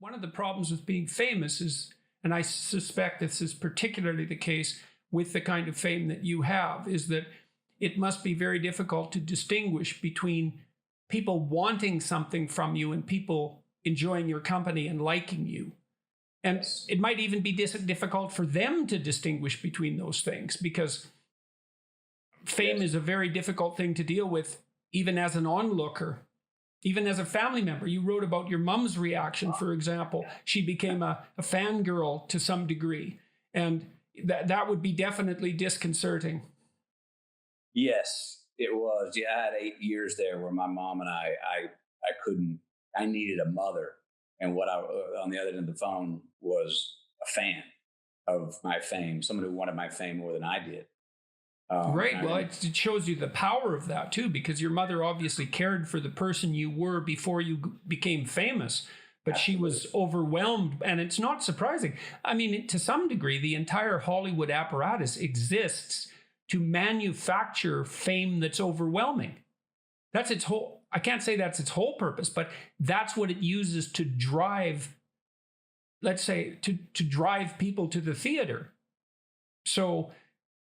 one of the problems with being famous is, and I suspect this is particularly the case with the kind of fame that you have, is that it must be very difficult to distinguish between people wanting something from you and people enjoying your company and liking you. And it might even be difficult for them to distinguish between those things, because fame is a very difficult thing to deal with, even as an onlooker, even as a family member. You wrote about your mom's reaction, for example. She became a fangirl to some degree, and that would be definitely disconcerting. Yes, it was. Yeah, I had 8 years there where my mom and I needed a mother. And what I, on the other end of the phone, was a fan of my fame, someone who wanted my fame more than I did. Right. Well, it shows you the power of that, too, because your mother obviously cared for the person you were before you became famous, but Absolutely. She was overwhelmed. And it's not surprising. I mean, to some degree, the entire Hollywood apparatus exists to manufacture fame that's overwhelming. That's its whole, I can't say that's its whole purpose, but that's what it uses to drive, let's say, to drive people to the theater. So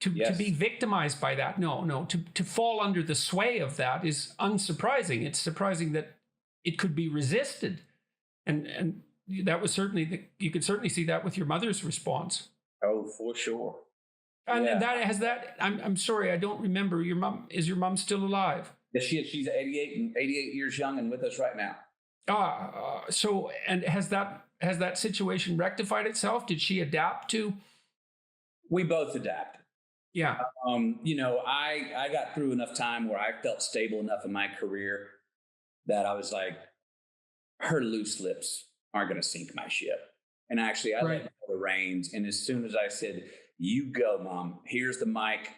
to be victimized by that, to fall under the sway of that is unsurprising. It's surprising that it could be resisted. And that was certainly, you could certainly see that with your mother's response. Oh, for sure. And I'm sorry, I don't remember. Is your mom still alive? Yes, she is. She's 88 years young and with us right now. So, and has that situation rectified itself? Did she adapt to? We both adapted. Yeah. I got through enough time where I felt stable enough in my career that I was like, her loose lips aren't going to sink my ship. And actually, I let go the reins. And as soon as I said, "You go, Mom, here's the mic.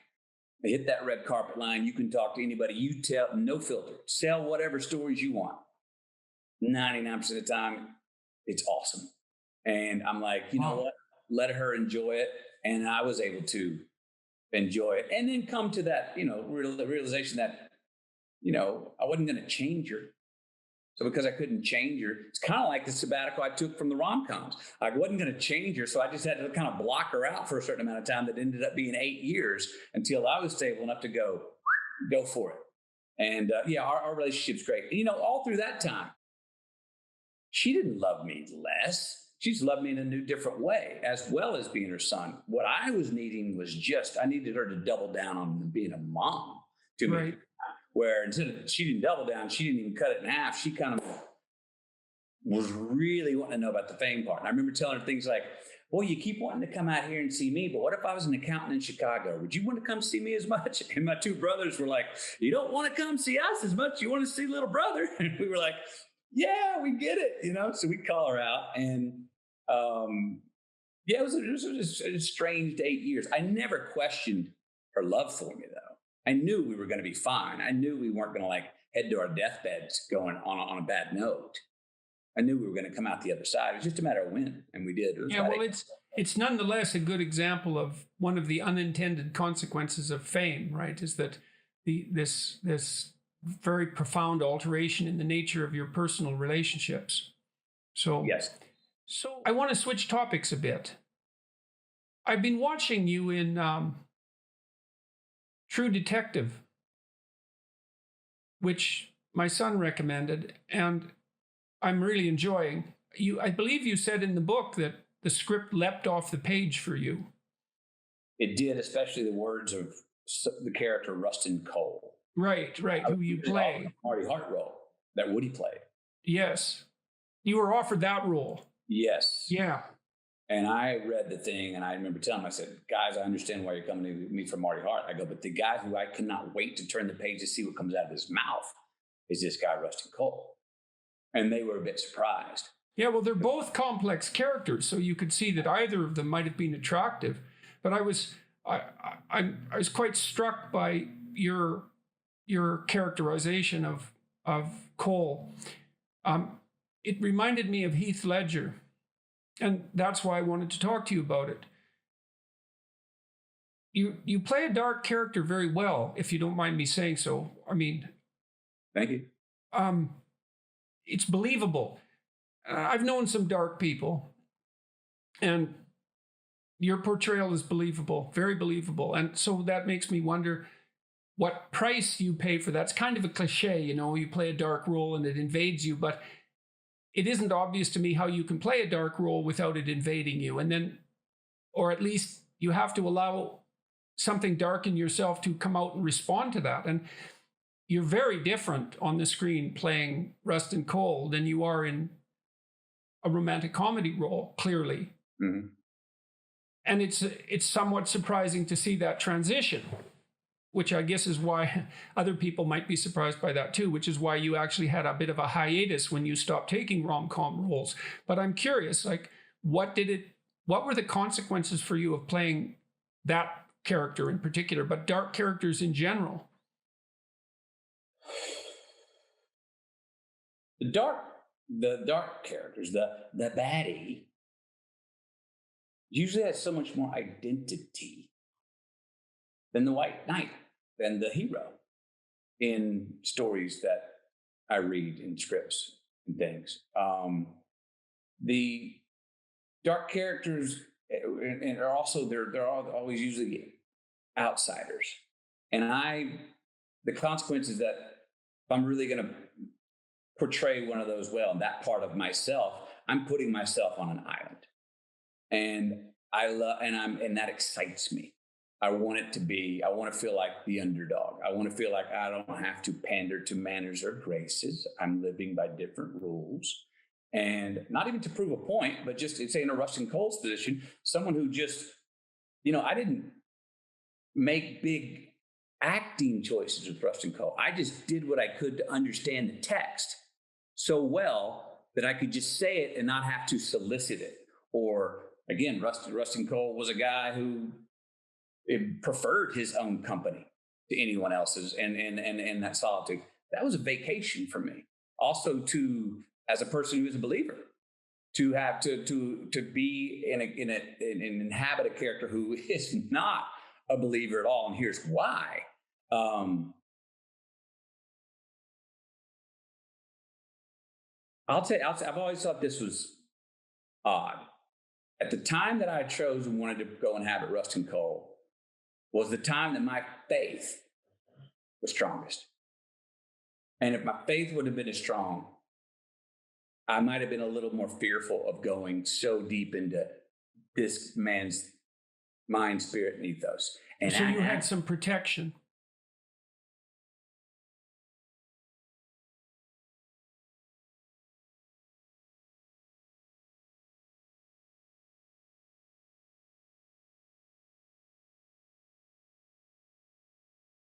Hit that red carpet line. You can talk to anybody. You tell, no filter. Sell whatever stories you want." 99% of the time, it's awesome. And I'm like, you know what? Let her enjoy it. And I was able to enjoy it. And then come to that, realization that, I wasn't going to change her. So because I couldn't change her, it's kind of like the sabbatical I took from the rom-coms. I wasn't going to change her, so I just had to kind of block her out for a certain amount of time that ended up being 8 years until I was stable enough to go for it. And our relationship's great. And, all through that time, she didn't love me less. She's loved me in a new, different way, as well as being her son. What I was needing was I needed her to double down on being a mom to me. Where instead of, she didn't double down, she didn't even cut it in half. She kind of was really wanting to know about the fame part. And I remember telling her things like, "Well, you keep wanting to come out here and see me, but what if I was an accountant in Chicago? Would you want to come see me as much?" And my two brothers were like, "You don't want to come see us as much. You want to see little brother." And we were like, "Yeah, we get it." So we call her out. And it was a strange 8 years. I never questioned her love for me, though. I knew we were going to be fine. I knew we weren't going to head to our deathbeds going on a bad note. I knew we were going to come out the other side. It was just a matter of when, and we did. It's nonetheless a good example of one of the unintended consequences of fame, right? Is that this very profound alteration in the nature of your personal relationships. So yes. So I want to switch topics a bit. I've been watching you in True Detective, which my son recommended, and I'm really enjoying. I believe you said in the book that the script leapt off the page for you. It did, especially the words of the character Rustin Cole. Right, who you play. Marty Hart role that Woody played. Yes. You were offered that role. Yes. Yeah. And I read the thing, and I remember telling him, I said, "Guys, I understand why you're coming to me for Marty Hart." I go, "But the guy who I cannot wait to turn the page to see what comes out of his mouth is this guy, Rustin Cole." And they were a bit surprised. Yeah, well, they're both complex characters, so you could see that either of them might have been attractive. But I was quite struck by your characterization of Cole. It reminded me of Heath Ledger. And that's why I wanted to talk to you about it. You play a dark character very well, if you don't mind me saying so. I mean, thank you. It's believable. I've known some dark people, and your portrayal is believable, very believable. And so that makes me wonder what price you pay for that. It's kind of a cliche, you play a dark role and it invades you, but it isn't obvious to me how you can play a dark role without it invading you. And then, or at least you have to allow something dark in yourself to come out and respond to that. And you're very different on the screen playing Rustin Cole than you are in a romantic comedy role, clearly. Mm-hmm. And it's somewhat surprising to see that transition, which I guess is why other people might be surprised by that too, which is why you actually had a bit of a hiatus when you stopped taking rom-com roles. But I'm curious, like, what were the consequences for you of playing that character in particular, but dark characters in general? The dark characters, the baddie, usually has so much more identity than the white knight, than the hero in stories that I read in scripts and things. The dark characters and are also they're always usually outsiders, and the consequence is that if I'm really going to portray one of those well, that part of myself, I'm putting myself on an island. And and that excites me. I want to feel like the underdog. I want to feel like I don't have to pander to manners or graces. I'm living by different rules. And not even to prove a point, but just say in a Rustin Cole's position, someone who just, I didn't make big acting choices with Rustin Cole. I just did what I could to understand the text so well that I could just say it and not have to solicit it. Or again, Rustin Cole was a guy who preferred his own company to anyone else's, and that solitude. That was a vacation for me. Also, as a person who is a believer, to have to be inhabit a character who is not a believer at all, and here's why. I've always thought this was odd. At the time that I chose and wanted to go inhabit Rustin Cole was the time that my faith was strongest. And if my faith would have been as strong, I might have been a little more fearful of going so deep into this man's mind, spirit, and ethos. And so you had some protection.